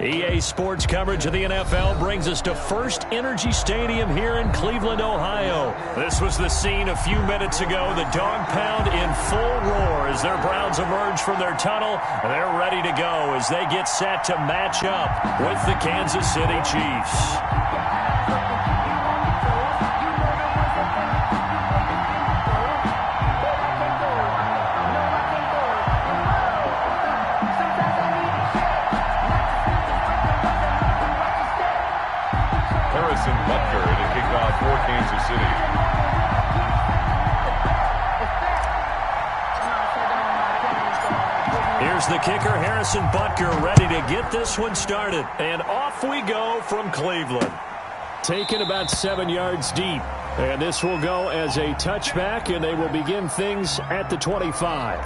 EA Sports coverage of the NFL brings us to First Energy Stadium here in Cleveland, Ohio. This was the scene a few minutes ago. The dog pound in full roar as their Browns emerge from their tunnel. They're ready to go as they get set to match up with the Kansas City Chiefs. For Kansas City. Here's the kicker, Harrison Butker, ready to get this one started. And off we go from Cleveland. Taken about 7 yards deep. And this will go as a touchback, and they will begin things at the 25.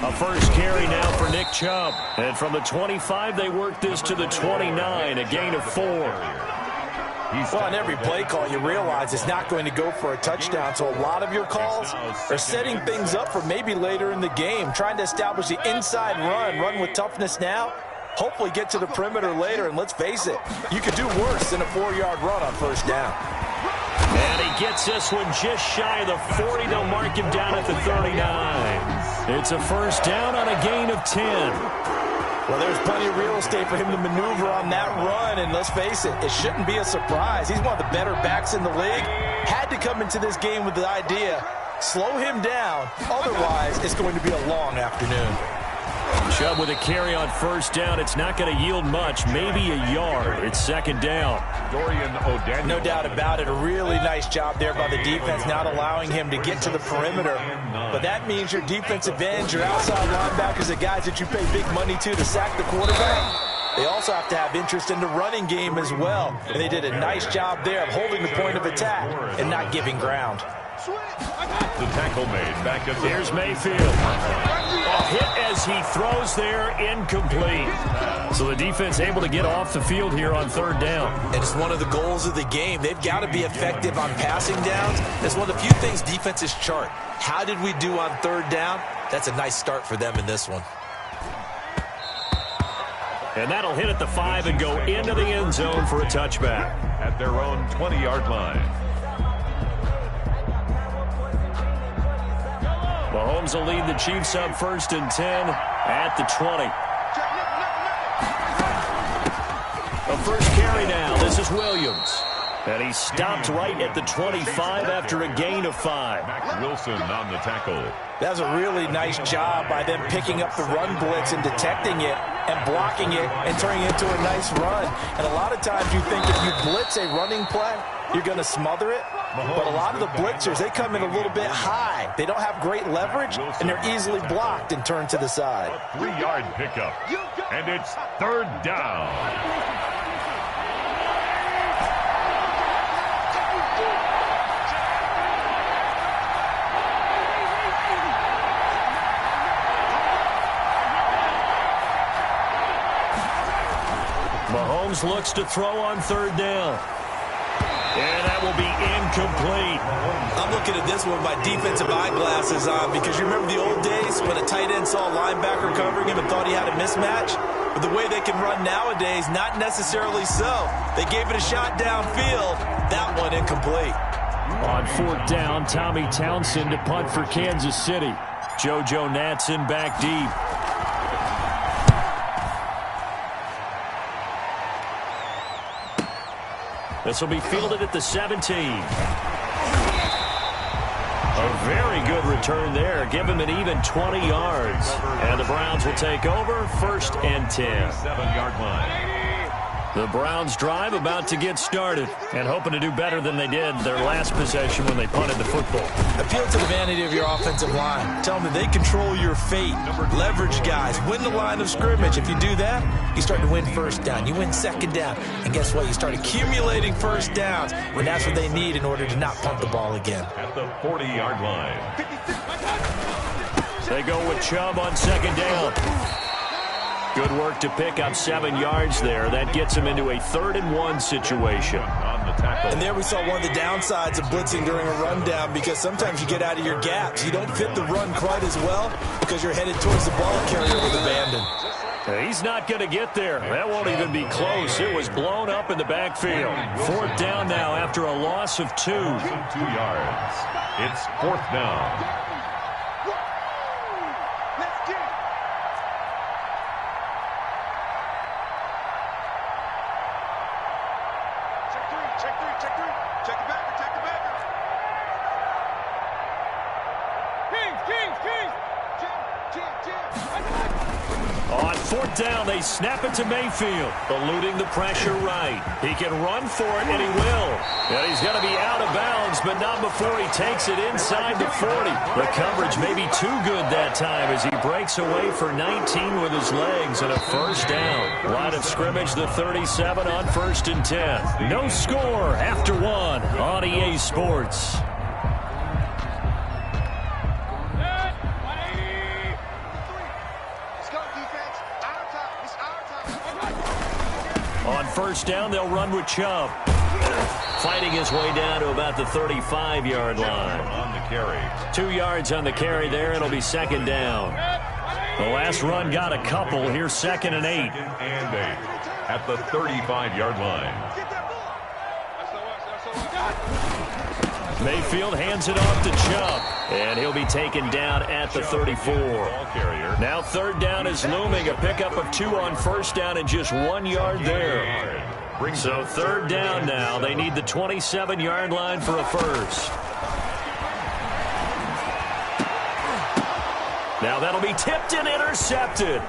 A first carry now for Nick Chubb. And from the 25, they work this to the 29, a gain of 4. Well, on every play call, you realize it's not going to go for a touchdown. So a lot of your calls are setting things up for maybe later in the game, trying to establish the inside run with toughness now, hopefully get to the perimeter later. And let's face it, you could do worse than a 4-yard run on first down. And he gets this one just shy of the 40. They'll mark him down at the 39. It's a first down on a gain of 10. Well, there's plenty of real estate for him to maneuver on that run. And let's face it, it shouldn't be a surprise. He's one of the better backs in the league. Had to come into this game with the idea, slow him down. Otherwise, it's going to be a long afternoon. Chubb with a carry on first down. It's not going to yield much, maybe a yard. It's second down. No doubt about it. A really nice job there by the defense, not allowing him to get to the perimeter. But that means your defensive ends, your outside linebackers, the guys that you pay big money to sack the quarterback, they also have to have interest in the running game as well. And they did a nice job there of holding the point of attack and not giving ground. The tackle made back at the... Here's Mayfield. A hit as he throws there, incomplete. So the defense able to get off the field here on third down. And it's one of the goals of the game. They've got to be effective on passing downs. That's one of the few things defenses chart. How did we do on third down? That's a nice start for them in this one. And that'll hit at the 5 and go into the end zone for a touchback. At their own 20-yard line. Mahomes will lead the Chiefs up first and 10 at the 20. A first carry now. This is Williams. And he stopped right at the 25 after a gain of 5. Max Wilson on the tackle. That was a really nice job by them picking up the run blitz and detecting it and blocking it and turning it into a nice run. And a lot of times you think if you blitz a running play, you're going to smother it. But a lot of the blitzers, they come in a little bit high. They don't have great leverage, and they're easily blocked and turned to the side. A 3-yard pickup, and it's third down. Mahomes looks to throw on third down. And that will be incomplete. I'm looking at this one with my defensive eyeglasses on because you remember the old days when a tight end saw a linebacker covering him and thought he had a mismatch? But the way they can run nowadays, not necessarily so. They gave it a shot downfield. That one incomplete. On fourth down, Tommy Townsend to punt for Kansas City. JoJo Natson back deep. This will be fielded at the 17. A very good return there. Give him an even 20 yards. And the Browns will take over first and 10. 7-yard line. The Browns drive about to get started and hoping to do better than they did their last possession when they punted the football. Appeal to the vanity of your offensive line. Tell them that they control your fate. Leverage guys. Win the line of scrimmage. If you do that, you start to win first down. You win second down. And guess what? You start accumulating first downs. And that's what they need in order to not punt the ball again. At the 40-yard line. They go with Chubb on second down. Good work to pick up 7 yards there. That gets him into a 3rd-and-1 situation. And there we saw one of the downsides of blitzing during a rundown, because sometimes you get out of your gaps. You don't fit the run quite as well because you're headed towards the ball carrier with abandon. He's not going to get there. That won't even be close. It was blown up in the backfield. 4th down now after a loss of 2. 2 yards. It's 4th down. On 4th down, they snap it to Mayfield, eluding the pressure right. He can run for it, and he will. And he's going to be out of bounds, but not before he takes it inside the 40. The coverage may be too good that time as he breaks away for 19 with his legs and a 1st down. Line of scrimmage, the 37 on 1st and 10. No score after 1 on EA Sports. On 1st down, they'll run with Chubb. Fighting his way down to about the 35-yard line. On the carry. 2 yards on the carry there. It'll be 2nd down. The last run got a couple. Here's 2nd and 8. 2nd and 8 at the 35-yard line. Mayfield hands it off to Chubb, and he'll be taken down at the 34. Now 3rd down is looming. A pickup of 2 on 1st down and just 1 yard there. So 3rd down now. They need the 27-yard line for a 1st. Now that'll be tipped and intercepted.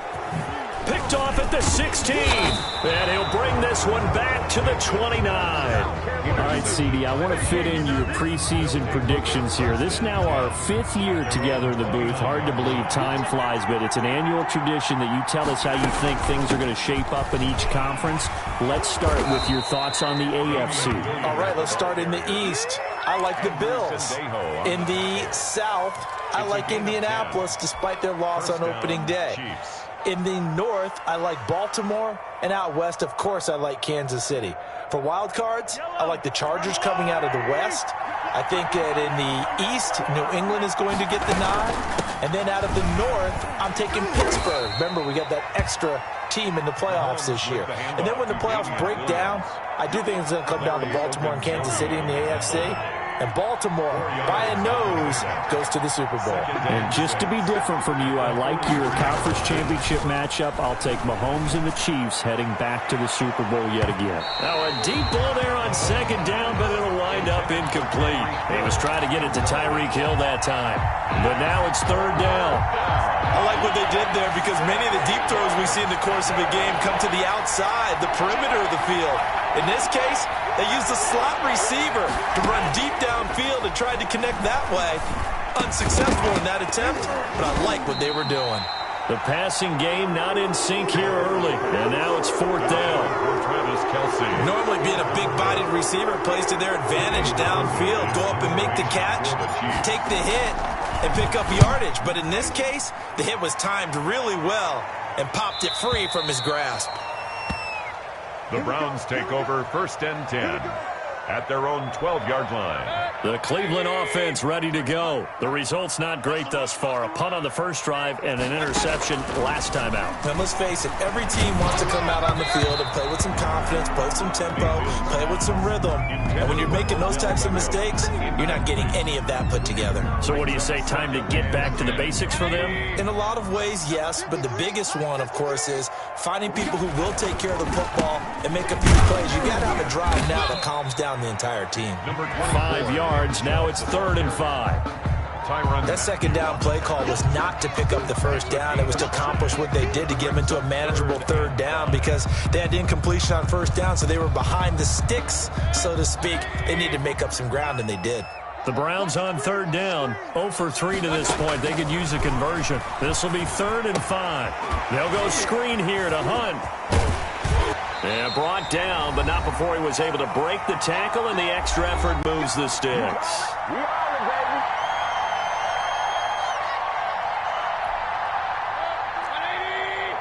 Picked off at the 16. And he'll bring this one back to the 29. All right, CD, I want to fit in your preseason predictions here. This is now our 5th year together in the booth. Hard to believe time flies, but it's an annual tradition that you tell us how you think things are going to shape up in each conference. Let's start with your thoughts on the AFC. All right, let's start in the East. I like the Bills. In the South, I like Indianapolis despite their loss on opening day. In the North, I like Baltimore, and out West, of course, I like Kansas City. For wild cards, I like the Chargers coming out of the West. I think that in the East, New England is going to get the nod. And then out of the North, I'm taking Pittsburgh. Remember, we got that extra team in the playoffs this year. And then when the playoffs break down, I do think it's going to come down to Baltimore and Kansas City in the AFC. And Baltimore, by a nose, goes to the Super Bowl. And just to be different from you, I like your conference championship matchup. I'll take Mahomes and the Chiefs heading back to the Super Bowl yet again. Now a deep ball there on 2nd down, but it'll wind up incomplete. He was trying to get it to Tyreek Hill that time. But now it's 3rd down. I like what they did there because many of the deep throws we see in the course of a game come to the outside, the perimeter of the field. In this case, they used a slot receiver to run deep downfield and tried to connect that way. Unsuccessful in that attempt, but I like what they were doing. The passing game not in sync here early, and now it's 4th down. Normally being a big-bodied receiver plays to their advantage downfield. Go up and make the catch, take the hit, and pick up yardage. But in this case, the hit was timed really well and popped it free from his grasp. The Browns take over 1st and 10 at their own 12-yard line. The Cleveland offense ready to go. The result's not great thus far. A punt on the first drive and an interception last time out. And let's face it, every team wants to come out on the field and play with some confidence, play with some tempo, play with some rhythm. And when you're making those types of mistakes, you're not getting any of that put together. So what do you say, time to get back to the basics for them? In a lot of ways, yes, but the biggest one, of course, is finding people who will take care of the football and make a few plays. You got to have a drive now that calms down the entire team. 5 yards, now it's 3rd and 5. That 2nd down play call was not to pick up the 1st down. It was to accomplish what they did to get them into a manageable 3rd down because they had incompletion on 1st down, so they were behind the sticks, so to speak. They needed to make up some ground, and they did. The Browns on 3rd down, 0 for 3 to this point. They could use a conversion. This will be 3rd and 5. They'll go screen here to Hunt. And brought down, but not before he was able to break the tackle, and the extra effort moves the sticks.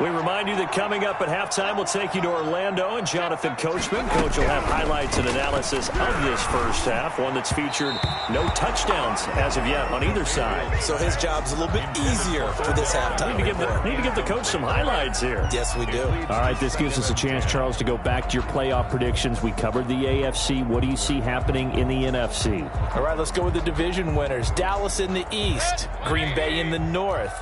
We remind you that coming up at halftime, we'll take you to Orlando and Jonathan Coachman. Coach will have highlights and analysis of this first half, one that's featured no touchdowns as of yet on either side. So his job's a little bit easier for this halftime. Need to give the coach some highlights here. Yes, we do. All right, this gives us a chance, Charles, to go back to your playoff predictions. We covered the AFC. What do you see happening in the NFC? All right, let's go with the division winners. Dallas in the East, Green Bay in the North.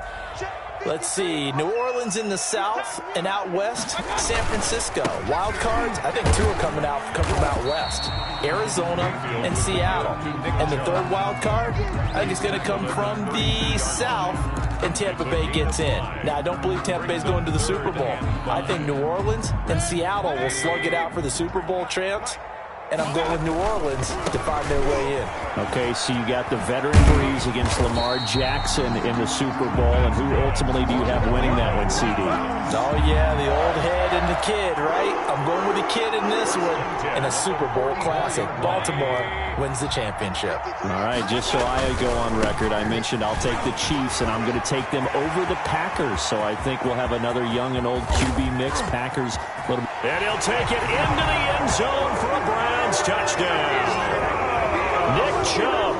Let's see, New Orleans in the South, and out West, San Francisco. Wild cards, I think two are come from out West. Arizona and Seattle. And the third wild card, I think it's going to come from the South, and Tampa Bay gets in. Now, I don't believe Tampa Bay's going to the Super Bowl. I think New Orleans and Seattle will slug it out for the Super Bowl chance. And I'm going with New Orleans to find their way in. Okay, so you got the veteran Breeze against Lamar Jackson in the Super Bowl. And who ultimately do you have winning that one, CD? Oh, yeah, the old head and the kid, right? I'm going with the kid in this one in a Super Bowl classic. Baltimore wins the championship. All right, just so I go on record, I mentioned I'll take the Chiefs, and I'm going to take them over the Packers. So I think we'll have another young and old QB mix. Packers. And he'll take it into the end zone for a Browns touchdown. Nick Chubb,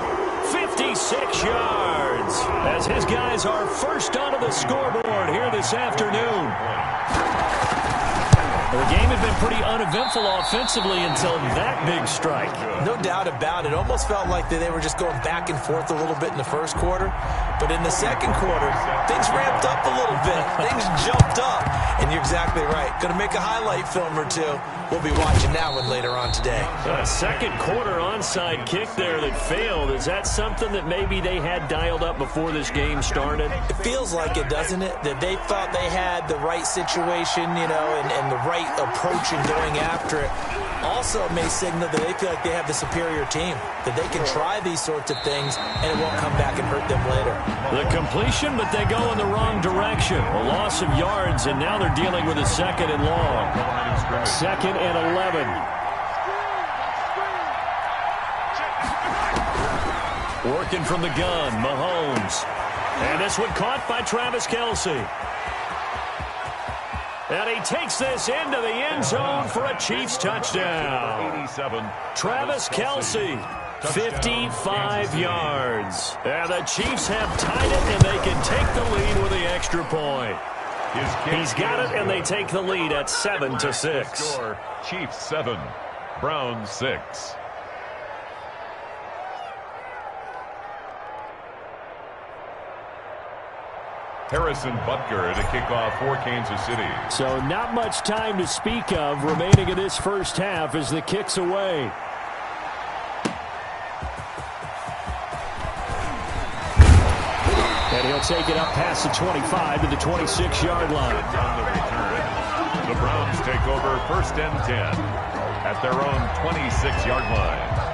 56 yards, as his guys are first onto the scoreboard here this afternoon. The game had been pretty uneventful offensively until that big strike. No doubt about it. Almost felt like they were just going back and forth a little bit in the first quarter. But in the second quarter, things ramped up a little bit. Things jumped up. And you're exactly right. Going to make a highlight film or two. We'll be watching that one later on today. A second quarter onside kick there that failed. Is that something that maybe they had dialed up before this game started? It feels like it, doesn't it? That they thought they had the right situation, you know, and the right approach in going after it. Also, it may signal that they feel like they have the superior team, that they can try these sorts of things, and it won't come back and hurt them later. The completion, but they go in the wrong direction. A loss of yards, and now they're dealing with a second and long. Second and 11. Working from the gun, Mahomes. And this one caught by Travis Kelce. And he takes this into the end zone for a Chiefs touchdown. Travis Kelce, 55 yards. And the Chiefs have tied it, and they can take the lead with the extra point. He's got it, and they take the lead at 7-6. Chiefs 7, Browns 6. Harrison Butker at a kickoff for Kansas City. So not much time to speak of remaining in this first half as the kick's away. And he'll take it up past the 25 to the 26-yard line. On the return, the Browns take over first and 10 at their own 26-yard line.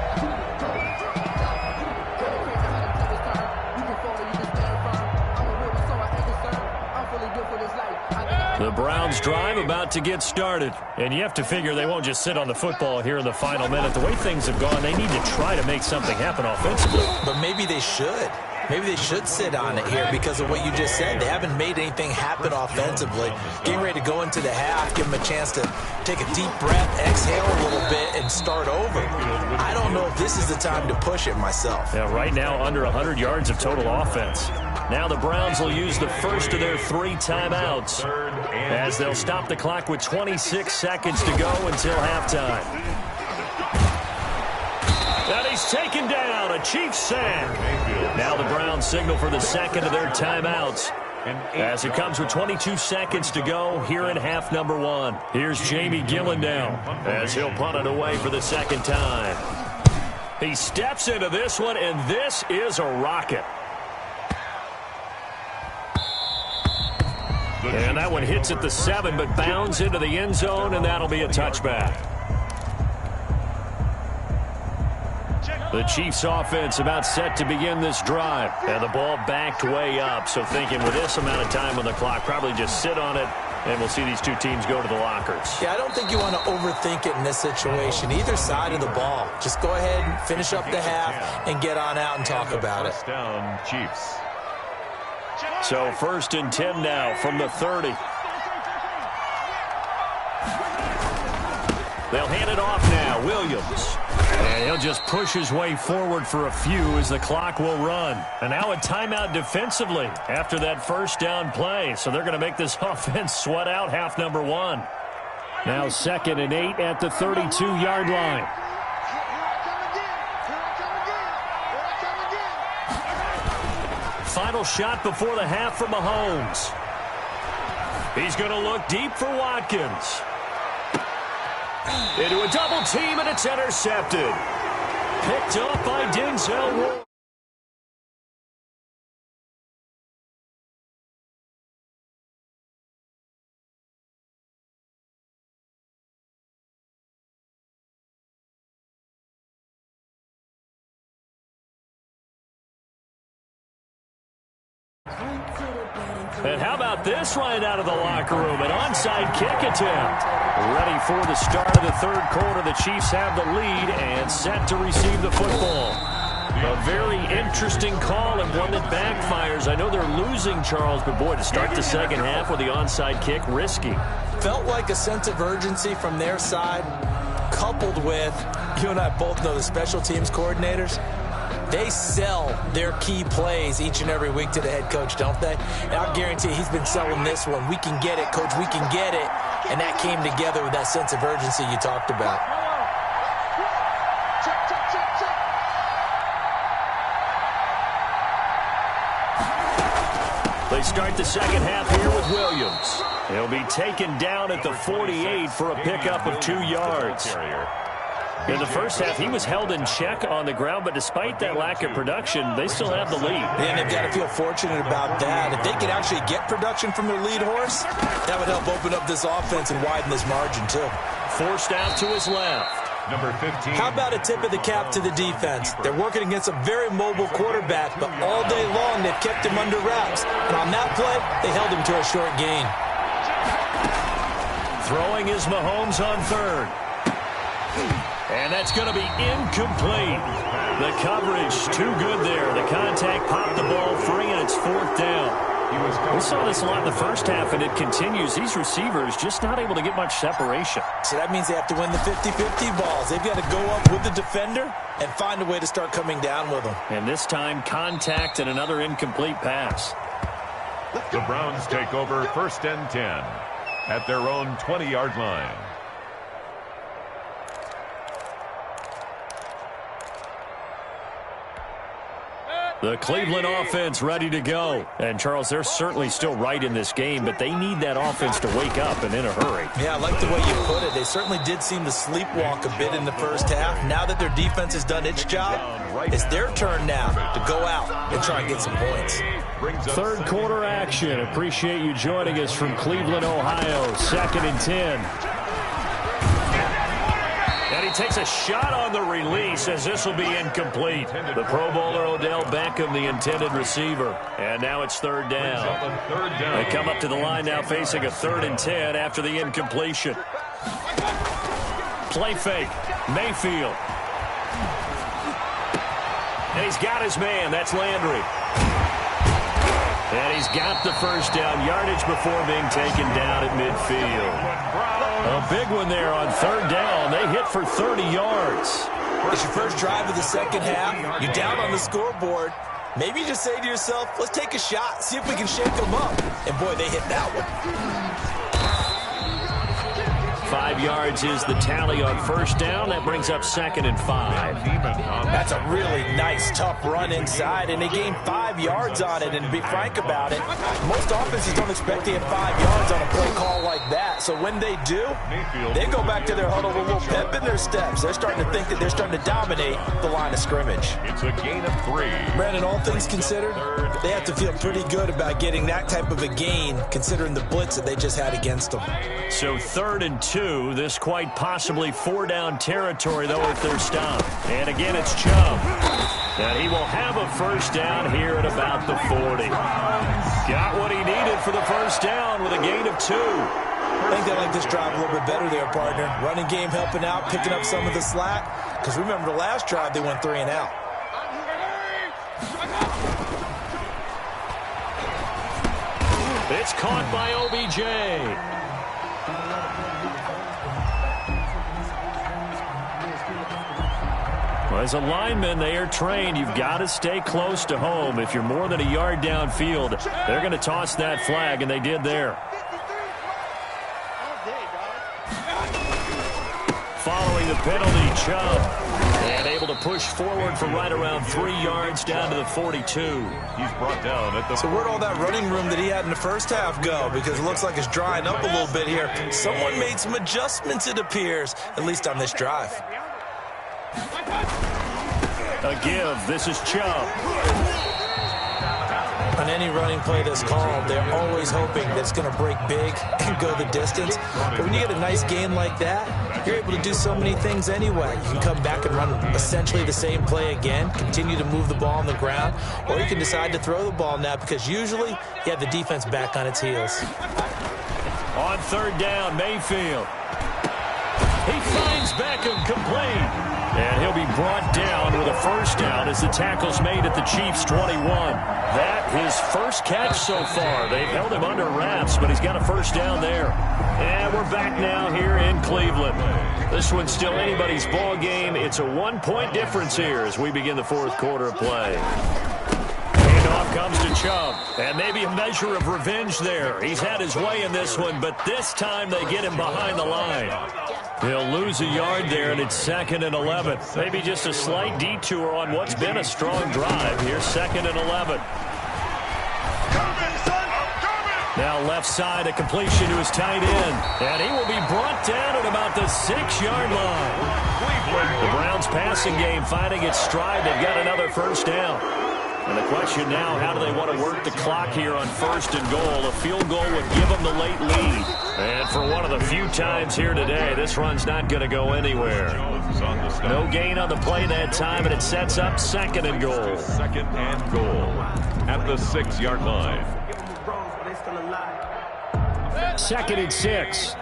The Browns drive about to get started. And you have to figure they won't just sit on the football here in the final minute. The way things have gone, they need to try to make something happen offensively. But maybe they should. Maybe they should sit on it here because of what you just said. They haven't made anything happen offensively. Getting ready to go into the half, give them a chance to take a deep breath, exhale a little bit, and start over. I don't know if this is the time to push it myself. Yeah, right now under 100 yards of total offense. Now the Browns will use the first of their 3 timeouts as they'll stop the clock with 26 seconds to go until halftime. And he's taken down, a Chiefs sack. Now the Browns signal for the second of their timeouts as it comes with 22 seconds to go here in half number 1. Here's Jamie Gillen now as he'll punt it away for the second time. He steps into this one, and this is a rocket. And that one hits at the 7, but bounds into the end zone, and that'll be a touchback. The Chiefs offense about set to begin this drive. And the ball backed way up, so thinking with this amount of time on the clock, probably just sit on it, and we'll see these two teams go to the lockers. Yeah, I don't think you want to overthink it in this situation. Either side of the ball. Just go ahead and finish up the half and get on out and talk about it. First down, Chiefs. So 1st and 10 now from the 30. They'll hand it off now. Williams. And he'll just push his way forward for a few as the clock will run. And now a timeout defensively after that first down play. So they're going to make this offense sweat out half number one. Now 2nd and 8 at the 32-yard line. Final shot before the half for Mahomes. He's going to look deep for Watkins. Into a double team, and it's intercepted. Picked up by Denzel Ward. And how about this right out of the locker room? An onside kick attempt. Ready for the start of the third quarter. The Chiefs have the lead and set to receive the football. A very interesting call and one that backfires. I know they're losing, Charles, but boy, to start the second half with the onside kick, risky. Felt like a sense of urgency from their side, coupled with, you and I both know the special teams coordinators. They sell their key plays each and every week to the head coach, don't they? And I'll guarantee he's been selling this one. We can get it, coach, we can get it. And that came together with that sense of urgency you talked about. They start the second half here with Williams. He'll be taken down at the 48 for a pickup of 2 yards. In the first half, he was held in check on the ground, but despite that lack of production, they still have the lead. And they've got to feel fortunate about that. If they can actually get production from their lead horse, that would help open up this offense and widen this margin, too. Forced out to his left. Number 15. How about a tip of the cap to the defense? They're working against a very mobile quarterback, but all day long they've kept him under wraps. And on that play, they held him to a short gain. Throwing is Mahomes on third. And that's going to be incomplete. The coverage too good there. The contact popped the ball free, and it's 4th down. We saw this a lot in the first half, and it continues. These receivers just not able to get much separation. So that means they have to win the 50-50 balls. They've got to go up with the defender and find a way to start coming down with them. And this time, contact and another incomplete pass. The Browns take over 1st and 10 at their own 20-yard line. The Cleveland offense ready to go. And, Charles, they're certainly still right in this game, but they need that offense to wake up and in a hurry. Yeah, I like the way you put it. They certainly did seem to sleepwalk a bit in the first half. Now that their defense has done its job, it's their turn now to go out and try and get some points. Third quarter action. Appreciate you joining us from Cleveland, Ohio. 2nd and 10. And he takes a shot on the release as this will be incomplete. The Pro Bowler Odell Beckham, the intended receiver. And now it's 3rd down. They come up to the line now facing a 3rd and 10 after the incompletion. Play fake. Mayfield. And he's got his man. That's Landry. And he's got the first down. Yardage before being taken down at midfield. A big one there on 3rd down. They hit for 30 yards. It's your first drive of the second half. You're down on the scoreboard. Maybe you just say to yourself, let's take a shot, see if we can shake them up. And, boy, they hit that one. 5 yards is the tally on 1st down. That brings up 2nd and 5. That's a really nice, tough run inside, and they gained 5 yards on it. And to be frank about it, most offenses don't expect to get 5 yards on a play call like that. So when they do, they go back to their huddle with a little pep in their steps. They're starting to think that they're starting to dominate the line of scrimmage. It's a gain of 3. Brandon, all things considered, they have to feel pretty good about getting that type of a gain, considering the blitz that they just had against them. So 3rd and 2. This quite possibly 4-down territory, though, if they're stopped. And again, it's Chubb. And he will have a first down here at about the 40. Got what he needed for the first down with a gain of 2. I think they like this drive a little bit better there, partner. Running game helping out, picking up some of the slack. Because remember, the last drive, they went 3 and out. It's caught by OBJ. Well, as a lineman, they are trained. You've got to stay close to home. If you're more than a yard downfield, they're going to toss that flag, and they did there. Following the penalty, Chubb. And able to push forward for right around 3 yards down to the 42. He's brought down at the... So where'd all that running room that he had in the first half go? Because it looks like it's drying up a little bit here. Someone made some adjustments, it appears, at least on this drive. A give. This is Chubb. On any running play that's called, they're always hoping that it's going to break big and go the distance. But when you get a nice gain like that, you're able to do so many things anyway. You can come back and run essentially the same play again, continue to move the ball on the ground, or you can decide to throw the ball now because usually you have the defense back on its heels. On third down, Mayfield. He finds Beckham complete. And he'll be brought down with a first down as the tackle's made at the Chiefs' 21. That his first catch so far. They've held him under wraps, but he's got a first down there. And we're back now here in Cleveland. This one's still anybody's ball game. It's a 1-point difference here as we begin the fourth quarter of play. Handoff comes to Chubb, and maybe a measure of revenge there. He's had his way in this one, but this time they get him behind the line. He'll lose a yard there, and it's 2nd and 11. Maybe just a slight detour on what's been a strong drive. Here's 2nd and 11. Now left side, a completion to his tight end. And he will be brought down at about the 6-yard line. The Browns passing game finding its stride. They've got another first down. And the question now, how do they want to work the clock here on 1st and goal? A field goal would give them the late lead. And for one of the few times here today, this run's not going to go anywhere. No gain on the play that time, and it sets up 2nd and goal. 2nd and goal at the 6-yard line. 2nd and 6.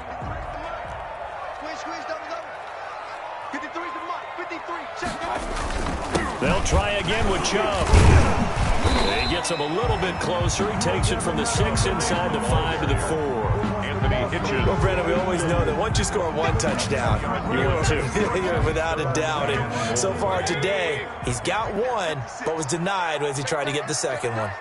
They'll try again with Chubb. He gets him a little bit closer. He takes it from the 6 inside the 5 to the 4. Anthony Hitchens. Well, Brandon, we always know that once you score one touchdown, you're without a doubt. And so far today, he's got one, but was denied as he tried to get the second one.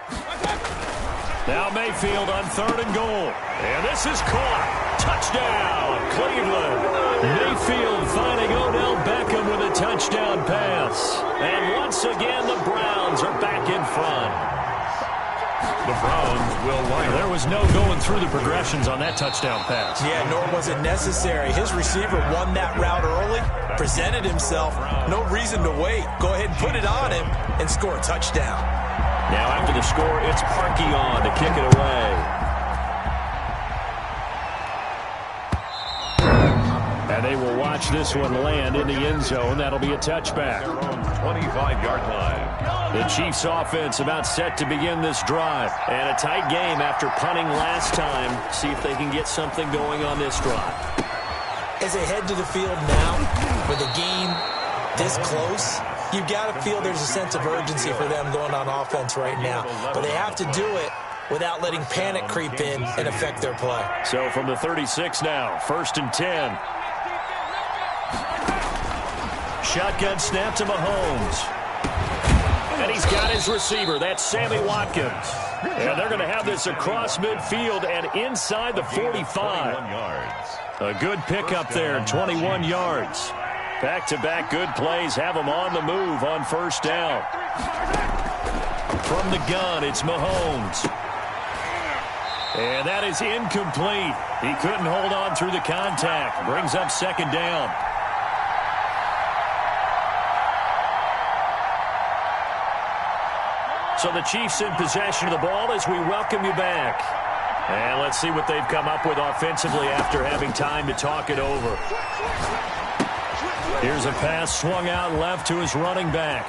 Now Mayfield on 3rd and goal. And this is caught. Touchdown, Cleveland. Mayfield finding Odell Beckham with a touchdown pass. And once again, the Browns are back in front. The Browns will line up. There was no going through the progressions on that touchdown pass. Yeah, nor was it necessary. His receiver won that route early, presented himself. No reason to wait. Go ahead and put it on him and score a touchdown. Now after the score, it's Parkey on to kick it away. And they will watch this one land in the end zone. That'll be a touchback. 25-yard line. The Chiefs offense about set to begin this drive. And a tight game after punting last time. See if they can get something going on this drive. As they head to the field now, with the game this close, you've got to feel there's a sense of urgency for them going on offense right now. But they have to do it without letting panic creep in and affect their play. So from the 36 now, 1st and 10. Shotgun snap to Mahomes. And he's got his receiver. That's Sammy Watkins. And they're going to have this across midfield and inside the 45. A good pickup there, 21 yards. Back-to-back good plays have them on the move on 1st down. From the gun, it's Mahomes. And that is incomplete. He couldn't hold on through the contact. Brings up 2nd down. So the Chiefs in possession of the ball as we welcome you back. And let's see what they've come up with offensively after having time to talk it over. Here's a pass swung out left to his running back.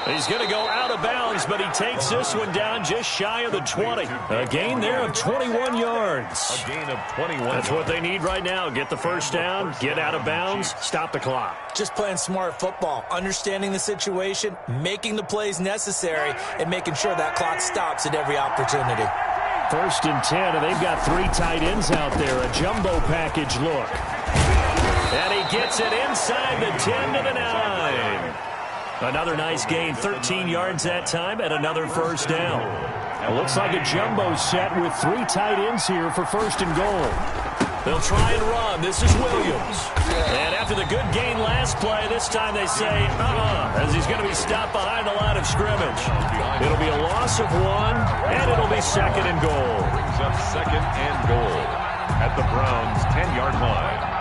He's going to go out of bounds, but he takes this one down just shy of the 20. A gain there of 21 yards. A gain of 21. That's what they need right now. Get the first down, get out of bounds, stop the clock. Just playing smart football, understanding the situation, making the plays necessary, and making sure that clock stops at every opportunity. 1st and 10, and they've got 3 tight ends out there. A jumbo package look. And he gets it inside the 10 to the 9. Another nice gain, 13 yards that time, and another first down. It looks like a jumbo set with 3 tight ends here for first and goal. They'll try and run. This is Williams. And after the good gain last play, this time they say, as he's going to be stopped behind the line of scrimmage. It'll be a loss of 1, and it'll be second and goal. Brings up second and goal at the Browns' 10-yard line.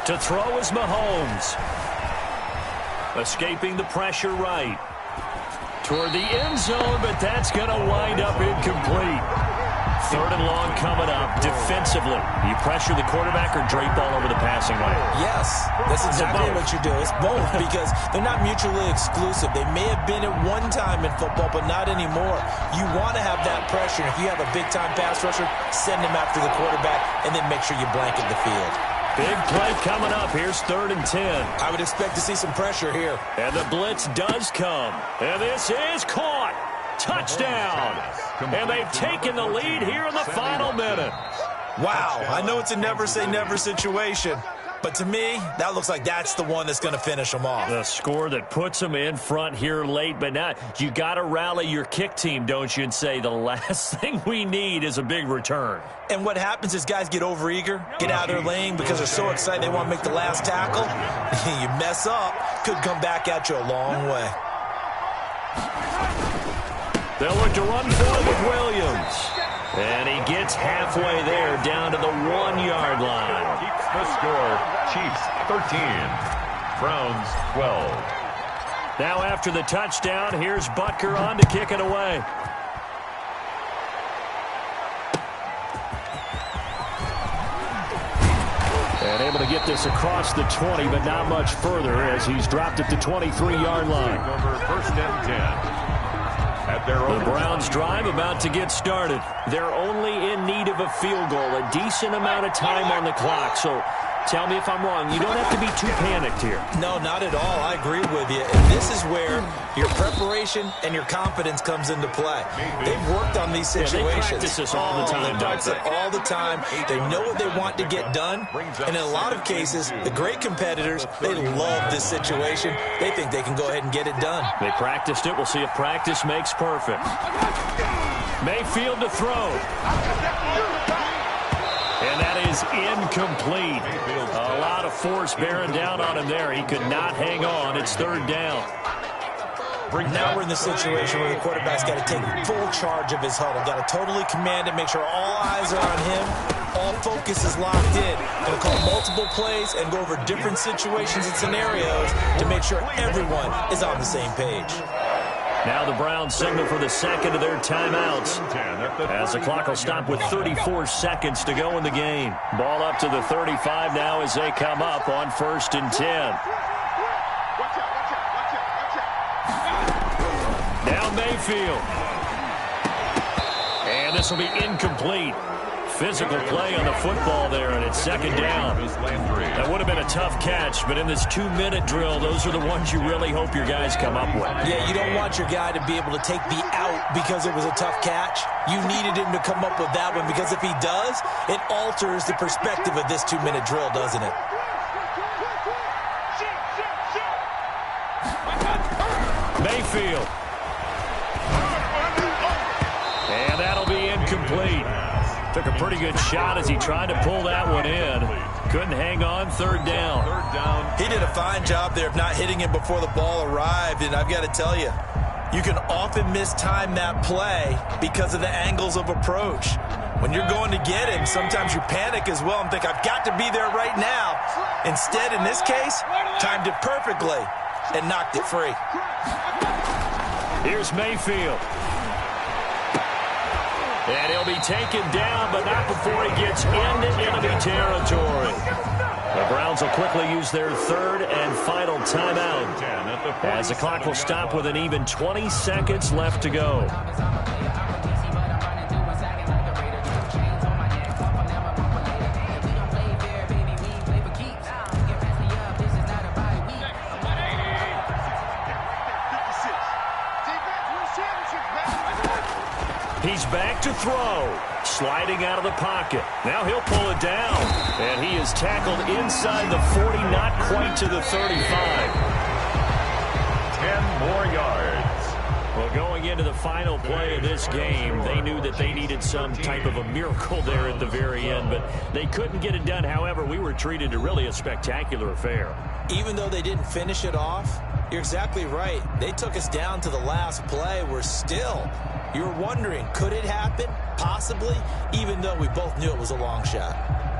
To throw is Mahomes. Escaping the pressure right. Toward the end zone, but that's going to wind up incomplete. Third and long coming up defensively. You pressure the quarterback or drape all over the passing lane? Yes, that's exactly what you do. It's both because they're not mutually exclusive. They may have been at one time in football, but not anymore. You want to have that pressure. If you have a big-time pass rusher, send him after the quarterback, and then make sure you blanket the field. Big play coming up. Here's 3rd and 10. I would expect to see some pressure here. And the blitz does come. And this is caught. Touchdown. And they've taken the lead here in the final minute. Wow, I know it's a never-say-never situation, but to me, that looks like that's the one that's going to finish them off. The score that puts them in front here late, but now you got to rally your kick team, don't you, and say the last thing we need is a big return. And what happens is guys get overeager, get out of their lane because they're so excited they want to make the last tackle. You mess up, could come back at you a long way. They'll look to run for it with Williams. And he gets halfway there down to the 1-yard line. Keeps the score. Chiefs 13. Browns 12. Now after the touchdown, here's Butker on to kick it away. And able to get this across the 20, but not much further as he's dropped at the 23-yard line. Over 1st and 10. The Browns drive about to get started. They're only in need of a field goal, a decent amount of time on the clock. So tell me if I'm wrong. You don't have to be too panicked here. No, not at all. I agree with you. And this is where your preparation and your confidence comes into play. They've worked on these situations. They practice this all the time. They practice it all the time. They know what they want to get done. And in a lot of cases, the great competitors, they love this situation. They think they can go ahead and get it done. They practiced it. We'll see if practice makes perfect. Mayfield to throw. And that is incomplete. A lot of force bearing down on him there. He could not hang on. It's 3rd down. Now we're in the situation where the quarterback's got to take full charge of his huddle. Got to totally command it, make sure all eyes are on him. All focus is locked in. Going to call multiple plays and go over different situations and scenarios to make sure everyone is on the same page. Now the Browns signal for the second of their timeouts as the clock will stop with 34 seconds to go in the game. Ball up to the 35 now as they come up on 1st and 10. Now Mayfield. And this will be incomplete. Physical play on the football there, and it's 2nd down. That would have been a tough catch, but in this 2-minute drill, those are the ones you really hope your guys come up with. Yeah, you don't want your guy to be able to take the out because it was a tough catch. You needed him to come up with that one because if he does, it alters the perspective of this 2-minute drill, doesn't it? Mayfield. And that'll be incomplete. Took a pretty good shot as he tried to pull that one in. Couldn't hang on. 3rd down. He did a fine job there of not hitting him before the ball arrived, and I've got to tell you, you can often mistime that play because of the angles of approach. When you're going to get him, sometimes you panic as well and think, I've got to be there right now. Instead, in this case, timed it perfectly and knocked it free. Here's Mayfield. And he'll be taken down, but not before he gets into enemy territory. The Browns will quickly use their 3rd and final timeout as the clock will stop with an even 20 seconds left to go. He's back to throw. Sliding out of the pocket. Now he'll pull it down. And he is tackled inside the 40, not quite to the 35. 10 more yards. Well, going into the final play of this game, they knew that they needed some type of a miracle there at the very end, but they couldn't get it done. However, we were treated to really a spectacular affair. Even though they didn't finish it off, you're exactly right. They took us down to the last play. We're still, you're wondering, could it happen? Possibly, even though we both knew it was a long shot.